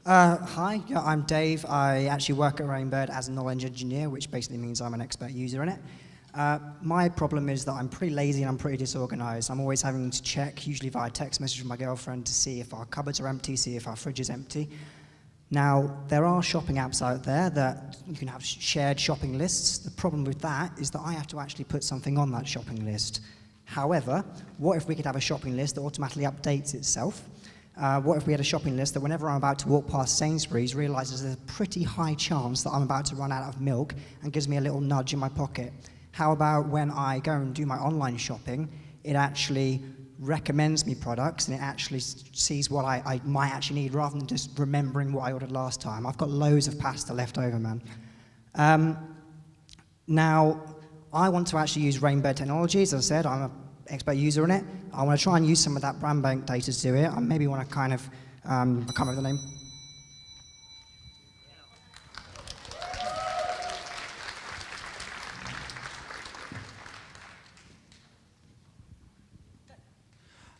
Hi, yeah, I'm Dave. I actually work at Rainbird as a knowledge engineer, which basically means I'm an expert user in it. My problem is that I'm pretty lazy and I'm pretty disorganized. I'm always having to check, usually via text message from my girlfriend, to see if our cupboards are empty, see if our fridge is empty. Now, there are shopping apps out there that you can have shared shopping lists. The problem with that is that I have to actually put something on that shopping list. However, what if we could have a shopping list that automatically updates itself? What if we had a shopping list that whenever I'm about to walk past Sainsbury's realizes there's a pretty high chance that I'm about to run out of milk and gives me a little nudge in my pocket? How about when I go and do my online shopping, it actually recommends me products and it actually sees what I might actually need rather than just remembering what I ordered last time? I've got loads of pasta left over, man. Now, I want to actually use Rainbird technology. As I said, I'm an expert user in it. I want to try and use some of that brand bank data to do it. I maybe want to kind of, I can't remember the name.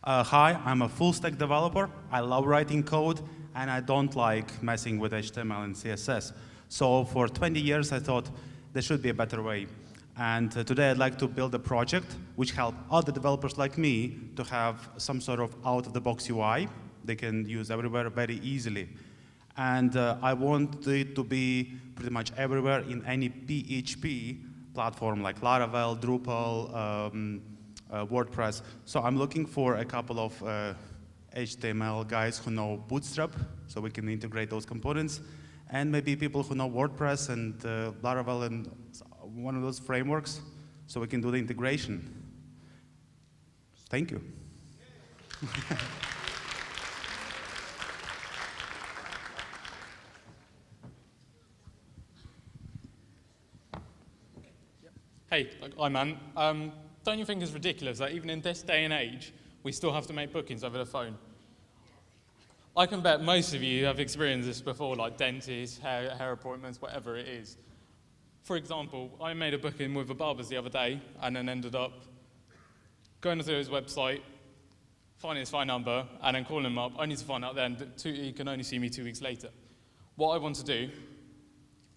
Hi, I'm a full-stack developer. I love writing code, and I don't like messing with HTML and CSS. So for 20 years, I thought there should be a better way. And today, I'd like to build a project which help other developers like me to have some sort of out-of-the-box UI they can use everywhere very easily. And I want it to be pretty much everywhere in any PHP platform like Laravel, Drupal, WordPress. So I'm looking for a couple of HTML guys who know Bootstrap, so we can integrate those components, and maybe people who know WordPress and Laravel and one of those frameworks, so we can do the integration. Thank you. Hey, hi man. Don't you think it's ridiculous that even in this day and age, we still have to make bookings over the phone? I can bet most of you have experienced this before, like dentists, hair appointments, whatever it is. For example, I made a booking with a barber's the other day and then ended up going through his website, finding his phone number, and then calling him up, only to find out then that he can only see me 2 weeks later. What I want to do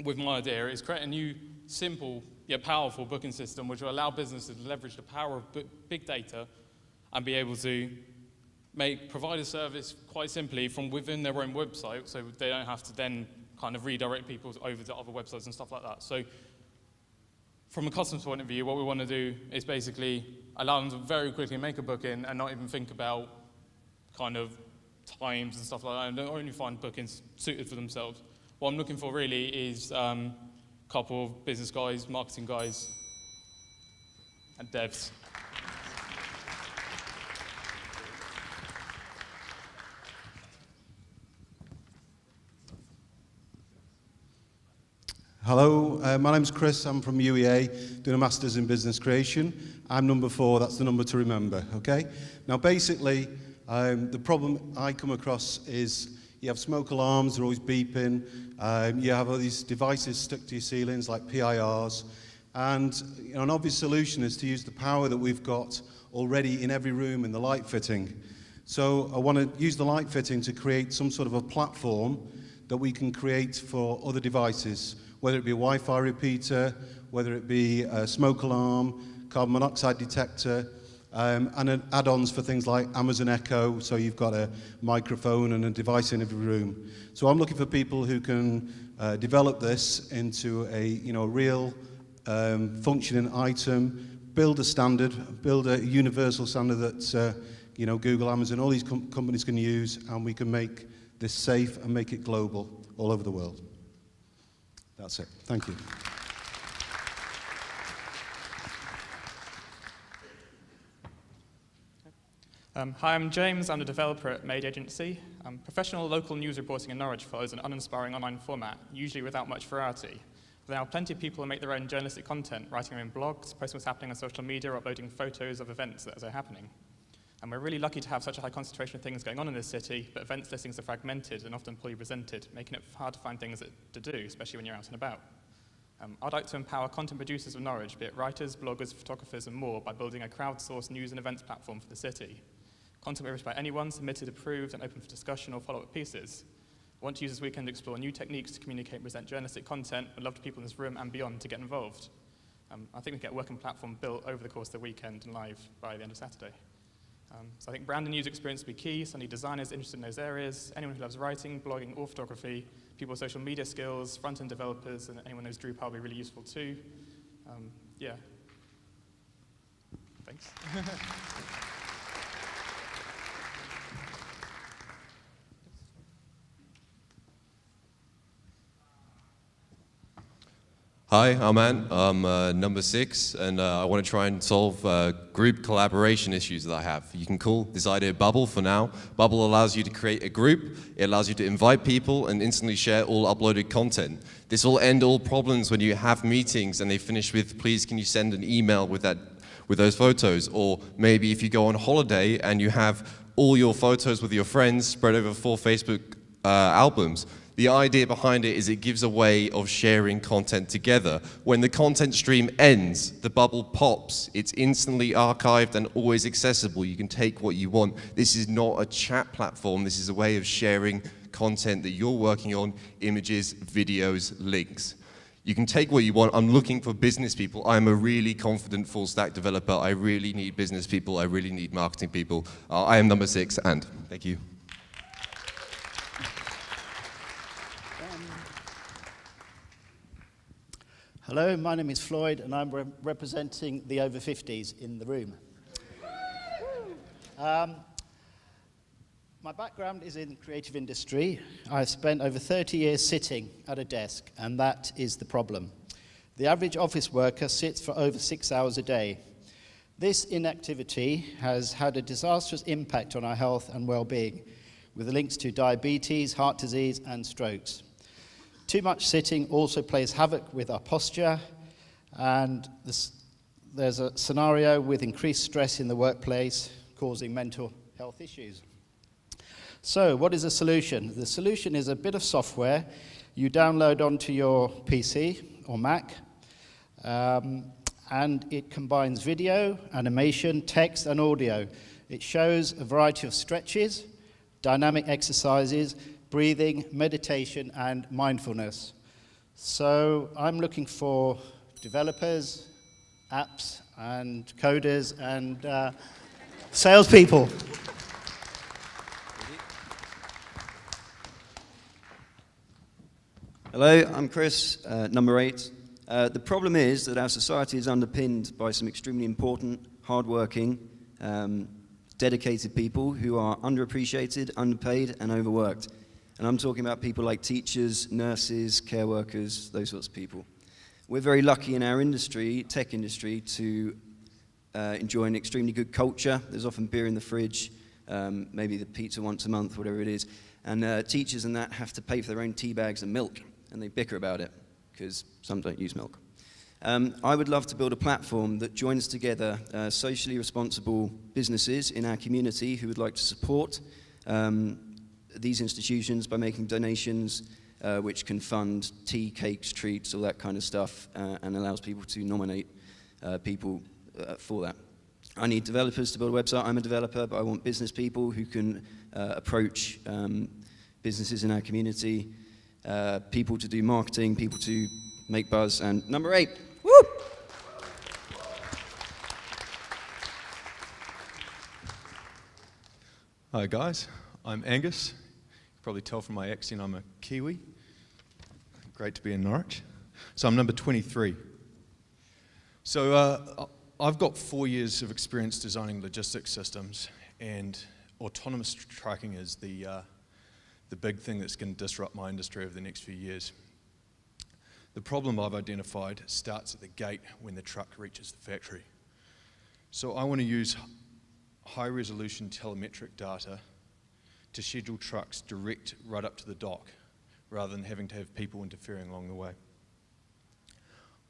with my idea is create a new, simple, yet powerful booking system which will allow businesses to leverage the power of big data and be able to provide a service quite simply from within their own website, so they don't have to then kind of redirect people over to other websites and stuff like that. So from a customer's point of view, what we want to do is basically allow them to very quickly make a booking and not even think about kind of times and stuff like that, and only find bookings suited for themselves. What I'm looking for really is a couple of business guys, marketing guys, and devs. Hello, my name's Chris. I'm from UEA, doing a Masters in Business Creation. I'm number 4, that's the number to remember, okay? Now basically, the problem I come across is you have smoke alarms, they're always beeping, you have all these devices stuck to your ceilings like PIRs, and an obvious solution is to use the power that we've got already in every room in the light fitting. So I want to use the light fitting to create some sort of a platform that we can create for other devices, whether it be a Wi-Fi repeater, whether it be a smoke alarm, carbon monoxide detector, and add-ons for things like Amazon Echo, so you've got a microphone and a device in every room. So I'm looking for people who can develop this into a real functioning item, build a standard, build a universal standard that Google, Amazon, all these companies can use, and we can make this safe and make it global all over the world. That's it. Thank you. Hi, I'm James. I'm the developer at Made Agency. Professional local news reporting in Norwich follows an uninspiring online format, usually without much variety. There are plenty of people who make their own journalistic content, writing their own blogs, posting what's happening on social media, or uploading photos of events that are happening. And we're really lucky to have such a high concentration of things going on in this city, but events listings are fragmented and often poorly presented, making it hard to find things to do, especially when you're out and about. I'd like to empower content producers of Norwich, be it writers, bloggers, photographers, and more, by building a crowdsourced news and events platform for the city. Content will be written by anyone, submitted, approved, and open for discussion or follow-up pieces. Want to use this weekend to explore new techniques to communicate and present journalistic content. I'd love to people in this room and beyond to get involved. I think we can get a working platform built over the course of the weekend and live by the end of Saturday. So I think brand and user experience will be key, so I need designers interested in those areas, anyone who loves writing, blogging, or photography, people with social media skills, front-end developers, and anyone who knows Drupal will be really useful too. Yeah. Thanks. Hi, I'm Ant. I'm number 6, and I want to try and solve group collaboration issues that I have. You can call this idea Bubble for now. Bubble allows you to create a group. It allows you to invite people and instantly share all uploaded content. This will end all problems when you have meetings and they finish with, please can you send an email with those photos? Or maybe if you go on holiday and you have all your photos with your friends spread over 4 Facebook albums. The idea behind it is it gives a way of sharing content together. When the content stream ends, the bubble pops. It's instantly archived and always accessible. You can take what you want. This is not a chat platform. This is a way of sharing content that you're working on, images, videos, links. You can take what you want. I'm looking for business people. I'm a really confident full stack developer. I really need business people. I really need marketing people. I am number 6, and thank you. Hello, my name is Floyd, and I'm representing the over 50s in the room. My background is in the creative industry. I've spent over 30 years sitting at a desk, and that is the problem. The average office worker sits for over 6 hours a day. This inactivity has had a disastrous impact on our health and well-being, with links to diabetes, heart disease, and strokes. Too much sitting also plays havoc with our posture, and there's a scenario with increased stress in the workplace causing mental health issues. So what is the solution? The solution is a bit of software you download onto your PC or Mac, and it combines video, animation, text, and audio. It shows a variety of stretches, dynamic exercises, breathing, meditation, and mindfulness. So I'm looking for developers, apps, and coders, and salespeople. Hello, I'm Chris, number 8. The problem is that our society is underpinned by some extremely important, hard-working, dedicated people who are underappreciated, underpaid, and overworked. And I'm talking about people like teachers, nurses, care workers, those sorts of people. We're very lucky in our industry, tech industry, to enjoy an extremely good culture. There's often beer in the fridge, maybe the pizza once a month, whatever it is. And teachers and that have to pay for their own tea bags and milk, and they bicker about it, because some don't use milk. I would love to build a platform that joins together socially responsible businesses in our community who would like to support these institutions by making donations, which can fund tea, cakes, treats, all that kind of stuff, and allows people to nominate people for that. I need developers to build a website. I'm a developer, but I want business people who can approach businesses in our community, people to do marketing, people to make buzz, and number 8, woo! Hi guys, I'm Angus. You can probably tell from my accent I'm a Kiwi. Great to be in Norwich. So I'm number 23. So I've got 4 years of experience designing logistics systems, and autonomous trucking is the big thing that's going to disrupt my industry over the next few years. The problem I've identified starts at the gate when the truck reaches the factory. So I want to use high-resolution telemetric data to schedule trucks direct right up to the dock, rather than having to have people interfering along the way.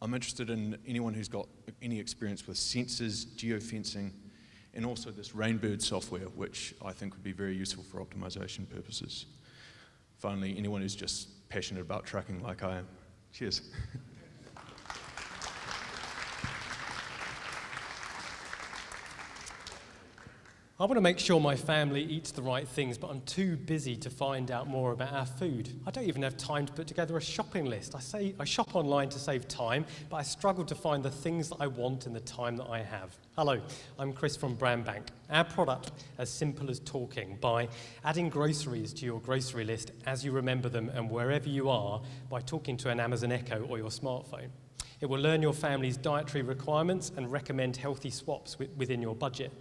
I'm interested in anyone who's got any experience with sensors, geofencing, and also this Rainbird software, which I think would be very useful for optimization purposes. Finally, anyone who's just passionate about trucking like I am. Cheers. I want to make sure my family eats the right things, but I'm too busy to find out more about our food. I don't even have time to put together a shopping list. I shop online to save time, but I struggle to find the things that I want in the time that I have. Hello, I'm Chris from Brand Bank. Our product, as simple as talking, by adding groceries to your grocery list as you remember them and wherever you are by talking to an Amazon Echo or your smartphone. It will learn your family's dietary requirements and recommend healthy swaps within your budget.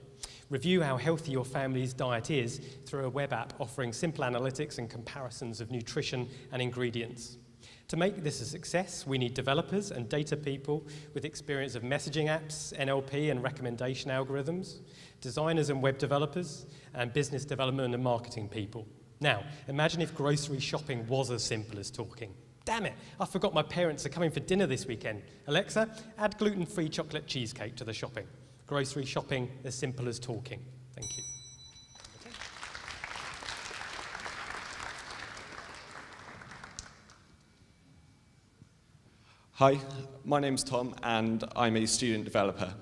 Review how healthy your family's diet is through a web app offering simple analytics and comparisons of nutrition and ingredients. To make this a success, we need developers and data people with experience of messaging apps, NLP and recommendation algorithms, designers and web developers, and business development and marketing people. Now, imagine if grocery shopping was as simple as talking. Damn it, I forgot my parents are coming for dinner this weekend. Alexa, add gluten-free chocolate cheesecake to the shopping. Grocery shopping as simple as talking. Thank you. Hi, my name's Tom and I'm a student developer.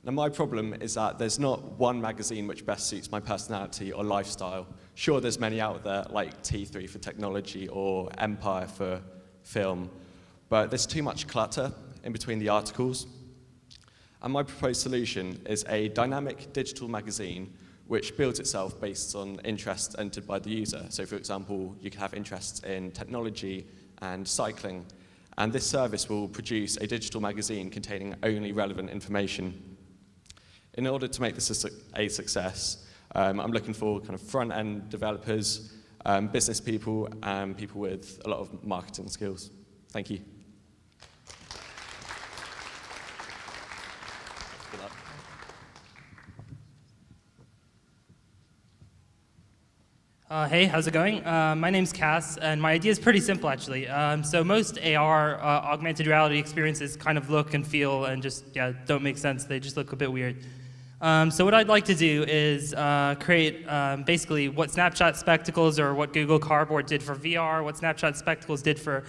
Now my problem is that there's not one magazine which best suits my personality or lifestyle. Sure, there's many out there like T3 for technology or Empire for film, but there's too much clutter in between the articles. And my proposed solution is a dynamic digital magazine which builds itself based on interests entered by the user. So for example, you can have interests in technology and cycling, and this service will produce a digital magazine containing only relevant information. In order to make this a success, I'm looking for kind of front-end developers, business people, and people with a lot of marketing skills. Thank you. Hey, how's it going? My name's Cass, and my idea is pretty simple, actually. So most AR, augmented reality experiences kind of look and feel and just, don't make sense. They just look a bit weird. So what I'd like to do is create basically what Snapchat Spectacles or what Google Cardboard did for VR, what Snapchat Spectacles did for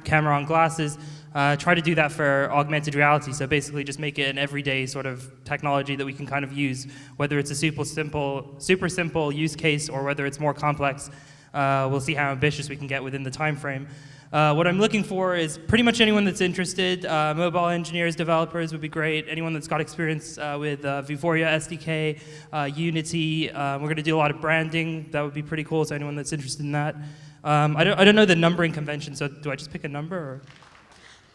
camera on glasses, try to do that for augmented reality. So basically just make it an everyday sort of technology that we can kind of use, whether it's a super simple use case or whether it's more complex. We'll see how ambitious we can get within the time frame. What I'm looking for is pretty much anyone that's interested. Mobile engineers, developers would be great. Anyone that's got experience with Vuforia SDK, Unity. We're going to do a lot of branding. That would be pretty cool, so anyone that's interested in that. I don't know the numbering convention, so do I just pick a number? Or?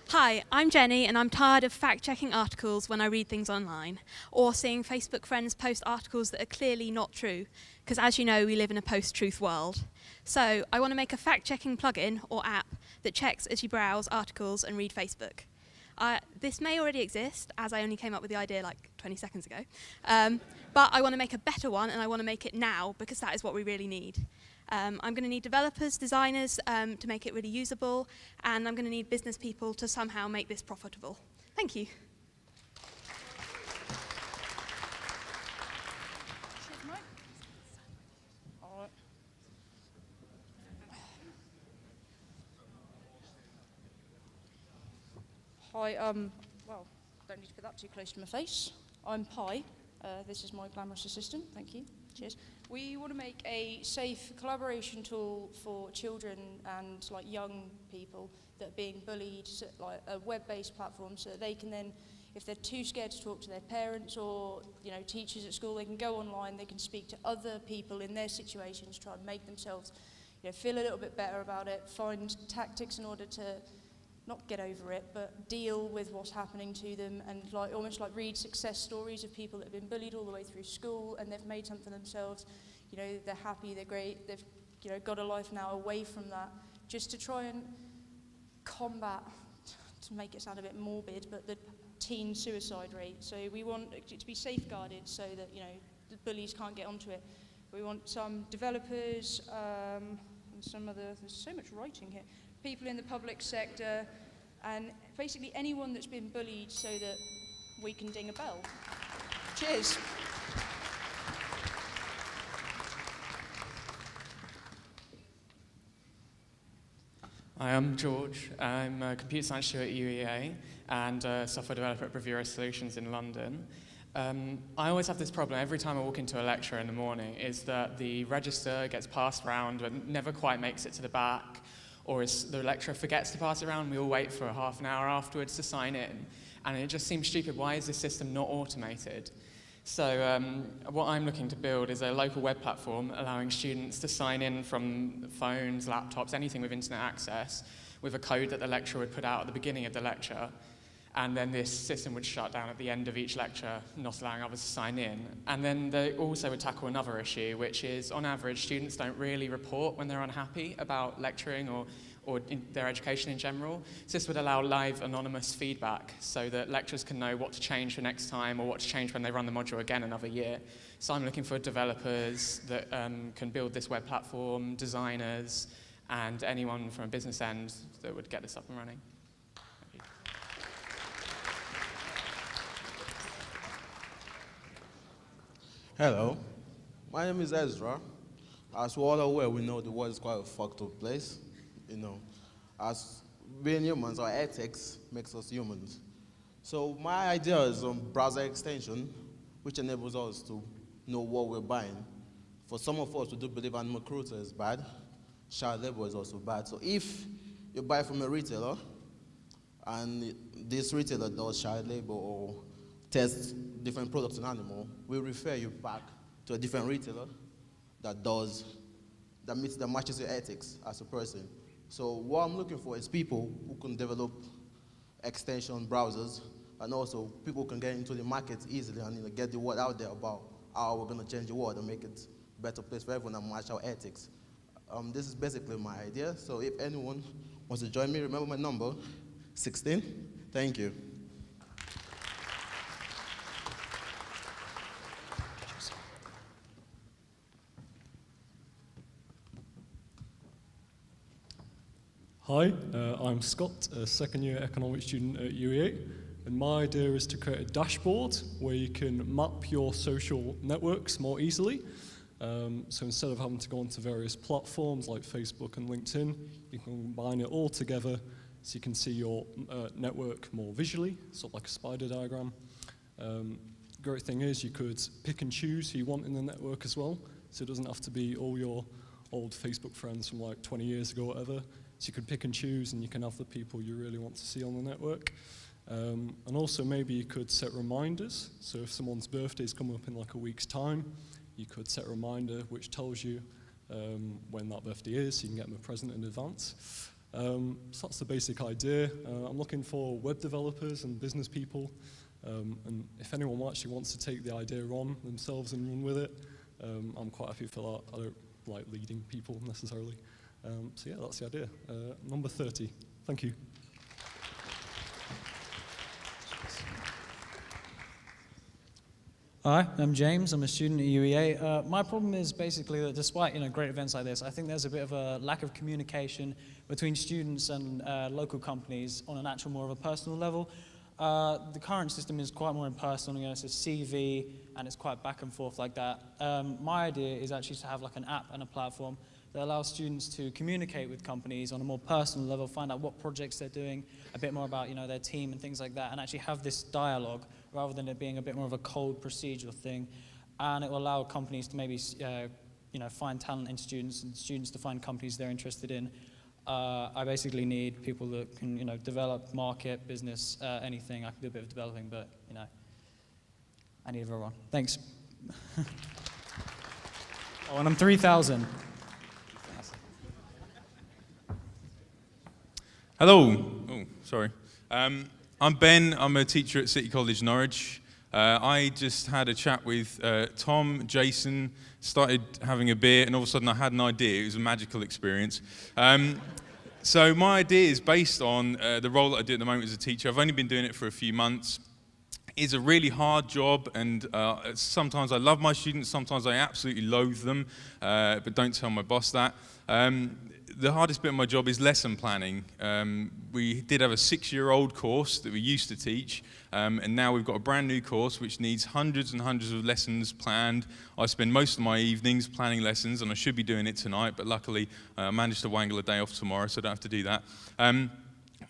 Hi, I'm Jenny, and I'm tired of fact-checking articles when I read things online, or seeing Facebook friends post articles that are clearly not true, because as you know, we live in a post-truth world. So I want to make a fact-checking plugin or app that checks as you browse articles and read Facebook. This may already exist, as I only came up with the idea like 20 seconds ago, but I want to make a better one, and I want to make it now, because that is what we really need. I'm going to need developers, designers to make it really usable, and I'm going to need business people to somehow make this profitable. Thank you. Hi, well, don't need to put that too close to my face. I'm Pi. This is my glamorous assistant. Thank you. Cheers. We want to make a safe collaboration tool for children and like young people that are being bullied, so, like a web-based platform, so that they can then, if they're too scared to talk to their parents or teachers at school, they can go online, they can speak to other people in their situations, try and make themselves feel a little bit better about it, find tactics in order to not get over it, but deal with what's happening to them, and almost read success stories of people that have been bullied all the way through school and they've made something for themselves. They're happy, they're great, they've got a life now away from that, just to try and combat, to make it sound a bit morbid, but the teen suicide rate. So we want it to be safeguarded so that the bullies can't get onto it. We want some developers and some other, there's so much writing here, people in the public sector, and basically anyone that's been bullied so that we can ding a bell. Cheers. Hi, I'm George. I'm a computer science student at UEA and a software developer at Bravura Solutions in London. I always have this problem every time I walk into a lecture in the morning, is that the register gets passed around but never quite makes it to the back, or the lecturer forgets to pass it around. We all wait for half an hour afterwards to sign in, and it just seems stupid. Why is this system not automated? So what I'm looking to build is a local web platform allowing students to sign in from phones, laptops, anything with internet access, with a code that the lecturer would put out at the beginning of the lecture. And then this system would shut down at the end of each lecture, not allowing others to sign in. And then they also would tackle another issue, which is, on average, students don't really report when they're unhappy about lecturing or in their education in general. So this would allow live anonymous feedback so that lecturers can know what to change for next time or what to change when they run the module again another year. So I'm looking for developers that can build this web platform, designers, and anyone from a business end that would get this up and running. Hello, my name is Ezra. As we're all aware, we know the world is quite a fucked up place. You know, as being humans, our ethics makes us humans. So my idea is a browser extension which enables us to know what we're buying. For some of us, we do believe animal cruelty is bad. Child labor is also bad. So if you buy from a retailer and this retailer does child labor or tests different products in animal, we refer you back to a different retailer that matches your ethics as a person. So what I'm looking for is people who can develop extension browsers, and also people who can get into the market easily and get the word out there about how we're going to change the world and make it a better place for everyone and match our ethics. This is basically my idea. So if anyone wants to join me, remember my number, 16. Thank you. Hi, I'm Scott, a second-year economics student at UEA, and my idea is to create a dashboard where you can map your social networks more easily. So instead of having to go onto various platforms like Facebook and LinkedIn, you can combine it all together so you can see your network more visually, sort of like a spider diagram. Great thing is you could pick and choose who you want in the network as well, so it doesn't have to be all your old Facebook friends from like 20 years ago or whatever. So you can pick and choose, and you can have the people you really want to see on the network. And also maybe you could set reminders. So if someone's birthday's coming up in like a week's time, you could set a reminder which tells you when that birthday is, so you can get them a present in advance. So that's the basic idea. I'm looking for web developers and business people. And if anyone actually wants to take the idea on themselves and run with it, I'm quite happy for that. I don't like leading people necessarily. So yeah, that's the idea. Number 30. Thank you. Hi, I'm James. I'm a student at UEA. My problem is basically that despite great events like this, I think there's a bit of a lack of communication between students and local companies on an actual more of a personal level. The current system is quite more impersonal. It's a CV and it's quite back and forth like that. My idea is actually to have like an app and a platform that allows students to communicate with companies on a more personal level, find out what projects they're doing, a bit more about their team and things like that, and actually have this dialogue rather than it being a bit more of a cold procedural thing. And it will allow companies to maybe find talent in students and students to find companies they're interested in. I basically need people that can develop, market, business, anything. I can do a bit of developing, but I need everyone. Thanks. Oh, and I'm 3,000. Hello. Oh, sorry. I'm Ben. I'm a teacher at City College, Norwich. I just had a chat with Tom, Jason, started having a beer, and all of a sudden I had an idea. It was a magical experience. So my idea is based on the role that I do at the moment as a teacher. I've only been doing it for a few months. It's a really hard job, and sometimes I love my students, sometimes I absolutely loathe them, but don't tell my boss that. The hardest bit of my job is lesson planning. We did have a 6-year-old course that we used to teach, and now we've got a brand new course which needs hundreds and hundreds of lessons planned. I spend most of my evenings planning lessons, and I should be doing it tonight, but luckily I managed to wangle a day off tomorrow, so I don't have to do that.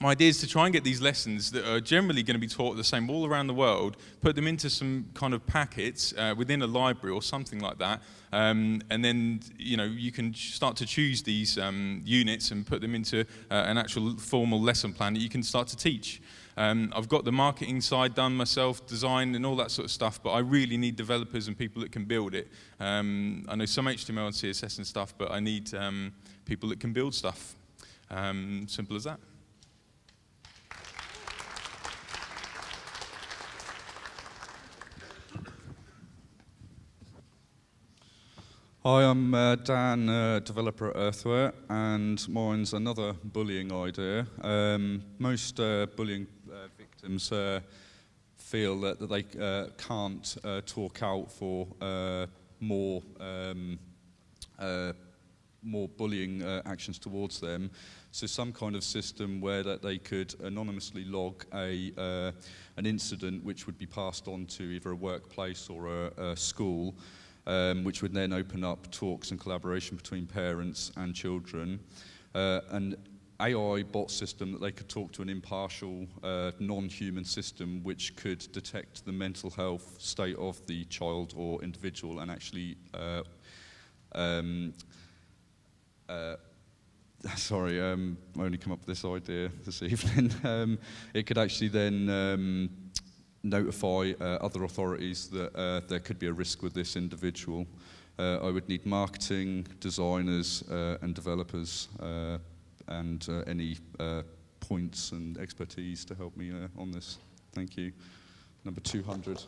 my idea is to try and get these lessons that are generally going to be taught the same all around the world, put them into some kind of packets within a library or something like that, and then you can start to choose these units and put them into an actual formal lesson plan that you can start to teach. I've got the marketing side done myself, design and all that sort of stuff, but I really need developers and people that can build it. I know some HTML and CSS and stuff, but I need people that can build stuff. Simple as that. Hi, I'm Dan, developer at Earthware, and mine's another bullying idea. Most bullying victims feel that they can't talk out for more bullying actions towards them. So some kind of system where that they could anonymously log an incident which would be passed on to either a workplace or a school, which would then open up talks and collaboration between parents and children. An AI bot system that they could talk to an impartial, non-human system which could detect the mental health state of the child or individual and actually sorry, I only come up with this idea this evening. It could actually then notify other authorities that there could be a risk with this individual. I would need marketing, designers, and developers, and any points and expertise to help me on this. Thank you. Number 200.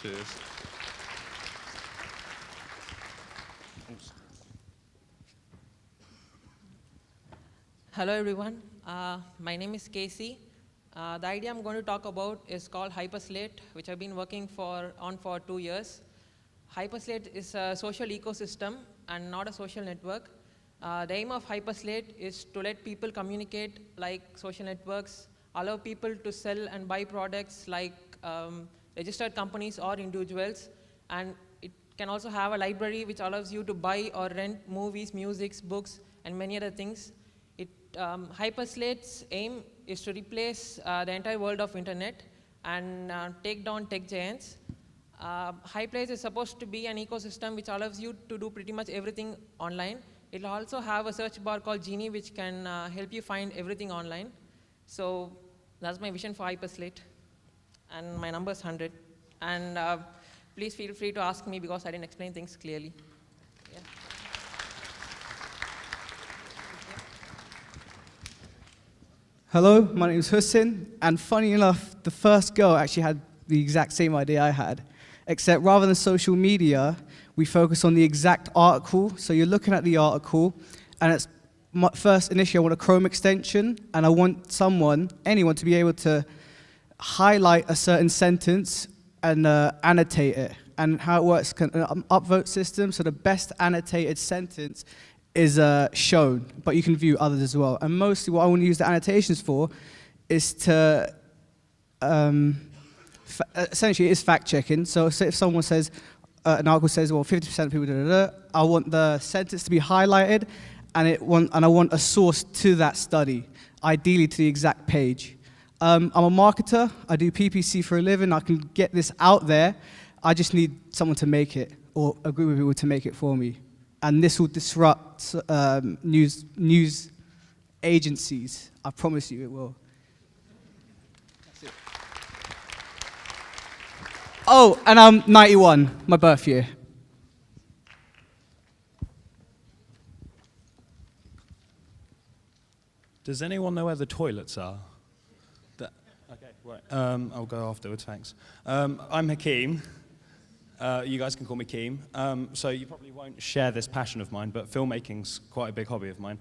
Cheers. Hello everyone, my name is Casey. The idea I'm going to talk about is called Hyperslate, which I've been working on for 2 years. Hyperslate is a social ecosystem and not a social network. The aim of Hyperslate is to let people communicate like social networks, allow people to sell and buy products like registered companies or individuals, and it can also have a library which allows you to buy or rent movies, music, books, and many other things. Hyperslate's aim is to replace the entire world of internet and take down tech giants. Hyperslace is supposed to be an ecosystem which allows you to do pretty much everything online. It will also have a search bar called Genie which can help you find everything online. So that's my vision for Hyperslate. And my number is 100. And please feel free to ask me because I didn't explain things clearly. Yeah. Hello, my name is Hussein, and funny enough, the first girl actually had the exact same idea I had, except rather than social media, we focus on the exact article. So you're looking at the article, and it's initially I want a Chrome extension, and I want anyone to be able to highlight a certain sentence and annotate it. And how it works, an upvote system, so the best annotated sentence is shown, but you can view others as well. And mostly what I want to use the annotations for is to, essentially it's fact checking. So if someone says, an article says, well, 50% of people, I want the sentence to be highlighted, and I want a source to that study, ideally to the exact page. I'm a marketer, I do PPC for a living, I can get this out there, I just need someone to make it, or a group of people to make it for me. And this will disrupt news agencies. I promise you it will. That's it. Oh, and I'm 91, my birth year. Does anyone know where the toilets are? Okay, right. I'll go afterwards, thanks. I'm Hakeem. You guys can call me Keem. So you probably won't share this passion of mine, but filmmaking's quite a big hobby of mine.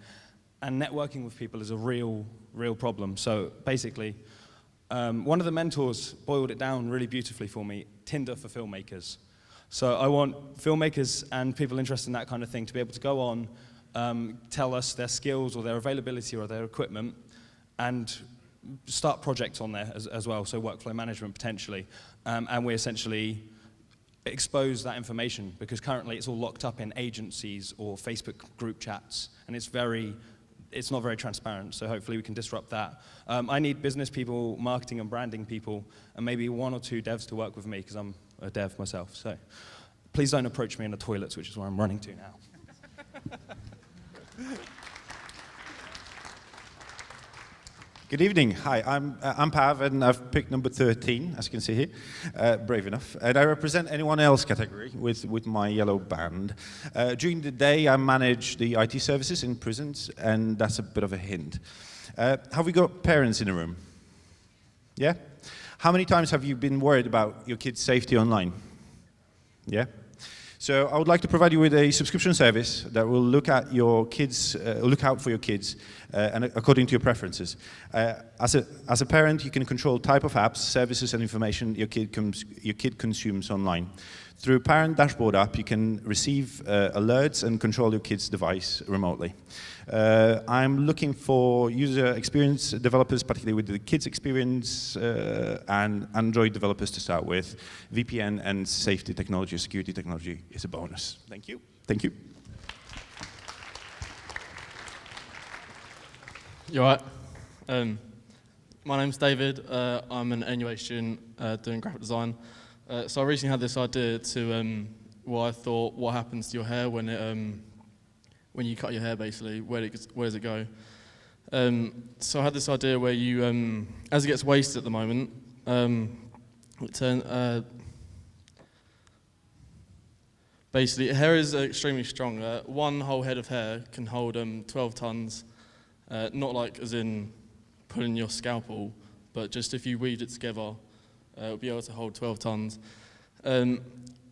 And networking with people is a real problem. So basically, one of the mentors boiled it down really beautifully for me, Tinder for filmmakers. So I want filmmakers and people interested in that kind of thing to be able to go on, tell us their skills or their availability or their equipment, and start projects on there as well, so workflow management potentially. And we essentially expose that information, because currently it's all locked up in agencies or Facebook group chats, and it's very it's not very transparent, so hopefully we can disrupt that. I need business people, marketing and branding people, and maybe 1 or 2 devs to work with me, because I'm a dev myself. So please don't approach me in the toilets, which is where I'm running to now. Good evening. Hi, I'm Pav, and I've picked number 13, as you can see here. Brave enough. And I represent anyone else category with my yellow band. During the day, I manage the IT services in prisons, and that's a bit of a hint. Have we got parents in the room? Yeah? How many times have you been worried about your kids' safety online? Yeah? So I would like to provide you with a subscription service that will look at your kids, look out for your kids, and according to your preferences. As a parent, you can control type of apps, services, and information your kid consumes online. Through Parent Dashboard app, you can receive alerts and control your kid's device remotely. I'm looking for user experience developers, particularly with the kids experience, and Android developers to start with. VPN and safety technology, security technology is a bonus. Thank you. Thank you. You all right? My name's David. I'm an NUA student doing graphic design. So I recently had this idea to, I thought, what happens to your hair when you cut your hair, basically? Where does it go? So I had this idea where you, as it gets wasted at the moment, basically, hair is extremely strong. One whole head of hair can hold 12 tons, not like as in pulling your scalpel, but just if you weaved it together, it would be able to hold 12 tons.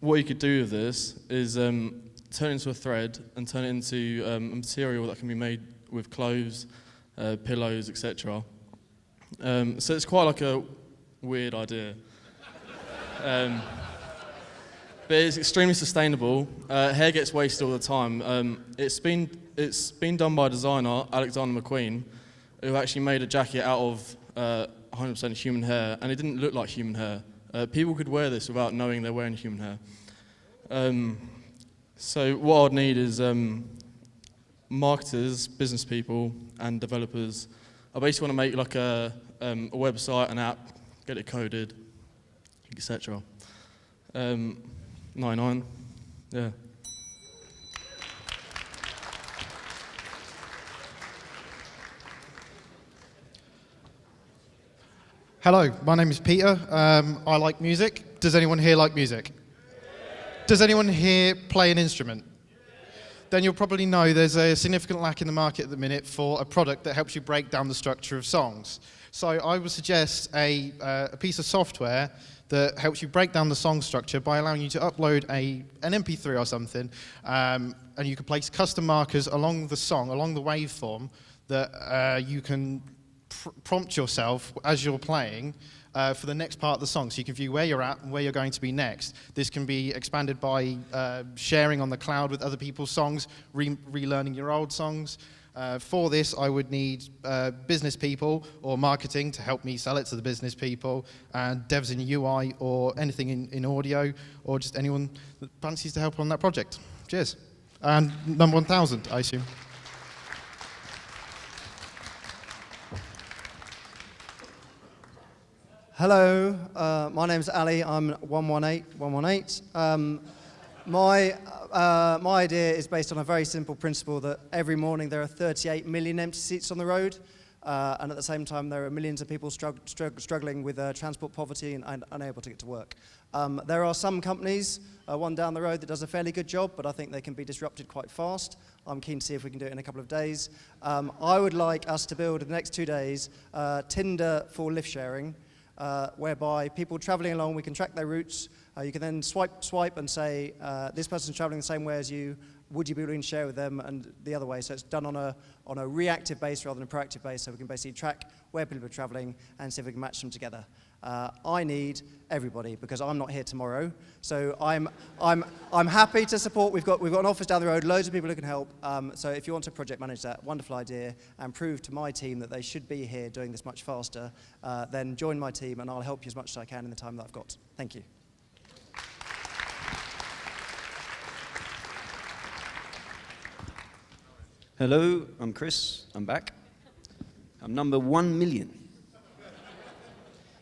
What you could do with this is turn it into a thread and turn it into a material that can be made with clothes, pillows, etc. So it's quite like a weird idea. But it's extremely sustainable. Hair gets wasted all the time. It's been done by a designer, Alexander McQueen, who actually made a jacket out of 100% human hair, and it didn't look like human hair. People could wear this without knowing they're wearing human hair. So what I'd need is marketers, business people, and developers. I basically want to make like a website, an app, get it coded, etc. 99, yeah. Hello, my name is Peter. I like music. Does anyone here like music? Does anyone here play an instrument? Then you'll probably know there's a significant lack in the market at the minute for a product that helps you break down the structure of songs. So I would suggest a piece of software that helps you break down the song structure by allowing you to upload an MP3 or something, and you can place custom markers along the song, along the waveform, that you can prompt yourself as you're playing for the next part of the song, so you can view where you're at and where you're going to be next. This can be expanded by sharing on the cloud with other people's songs, relearning your old songs. For this, I would need business people or marketing to help me sell it to the business people, and devs in UI or anything in audio, or just anyone that fancies to help on that project. Cheers. And number 1000, I assume. Hello, my name's Ali. I'm 118118. My idea is based on a very simple principle that every morning there are 38 million empty seats on the road, and at the same time there are millions of people struggling with transport poverty and unable to get to work. There are some companies, one down the road that does a fairly good job, but I think they can be disrupted quite fast. I'm keen to see if we can do it in a couple of days. I would like us to build in the next 2 days Tinder for lift sharing, whereby people traveling along, we can track their routes. You can then swipe and say, this person's traveling the same way as you, would you be willing to share with them, and the other way. So it's done on a reactive base rather than a proactive base, so we can basically track where people are traveling and see if we can match them together. I need everybody, because I'm not here tomorrow. So I'm happy to support. We've got an office down the road, loads of people who can help. So if you want to project manage that, wonderful idea, and prove to my team that they should be here doing this much faster, then join my team and I'll help you as much as I can in the time that I've got. Thank you. Hello, I'm Chris. I'm back. I'm number 1 million.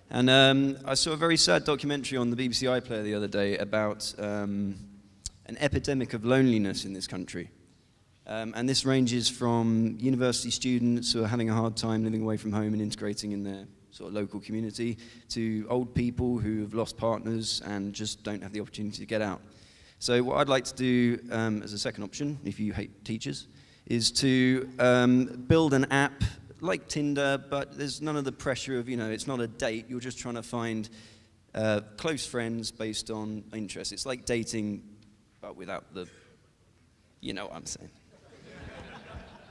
And I saw a very sad documentary on the BBC iPlayer the other day about an epidemic of loneliness in this country. And this ranges from university students who are having a hard time living away from home and integrating in their sort of local community, to old people who have lost partners and just don't have the opportunity to get out. So what I'd like to do as a second option, if you hate teachers, is to build an app like Tinder, but there's none of the pressure of, it's not a date, you're just trying to find close friends based on interest. It's like dating, but without the, you know what I'm saying.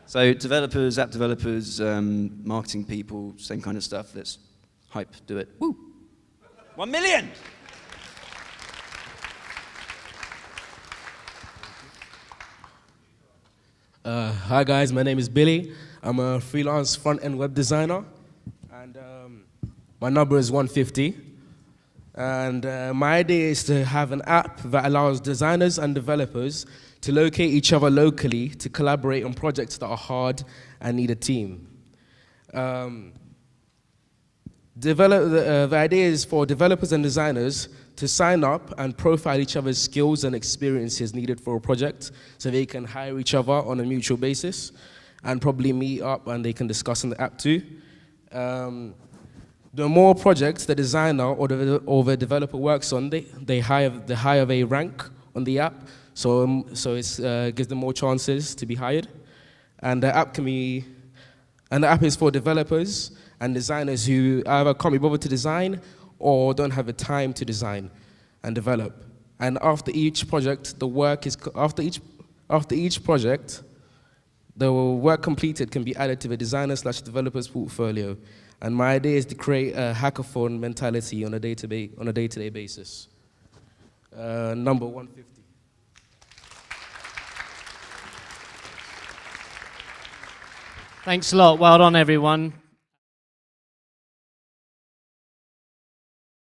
So developers, app developers, marketing people, same kind of stuff. Let's hype, do it. Woo! 1 million! Hi guys, my name is Billy. I'm a freelance front-end web designer, and my number is 150. And my idea is to have an app that allows designers and developers to locate each other locally to collaborate on projects that are hard and need a team. The idea is for developers and designers to sign up and profile each other's skills and experiences needed for a project so they can hire each other on a mutual basis and probably meet up and they can discuss in the app too. The more projects the designer or the developer works on, the higher they rank on the app. So it gives them more chances to be hired. And the app is for developers and designers who either can't be bothered to design or don't have the time to design and develop. And after each project, the work completed can be added to the designer/developer's portfolio. And my idea is to create a hackathon mentality on a day-to-day basis. Number 150. Thanks a lot. Well done, everyone.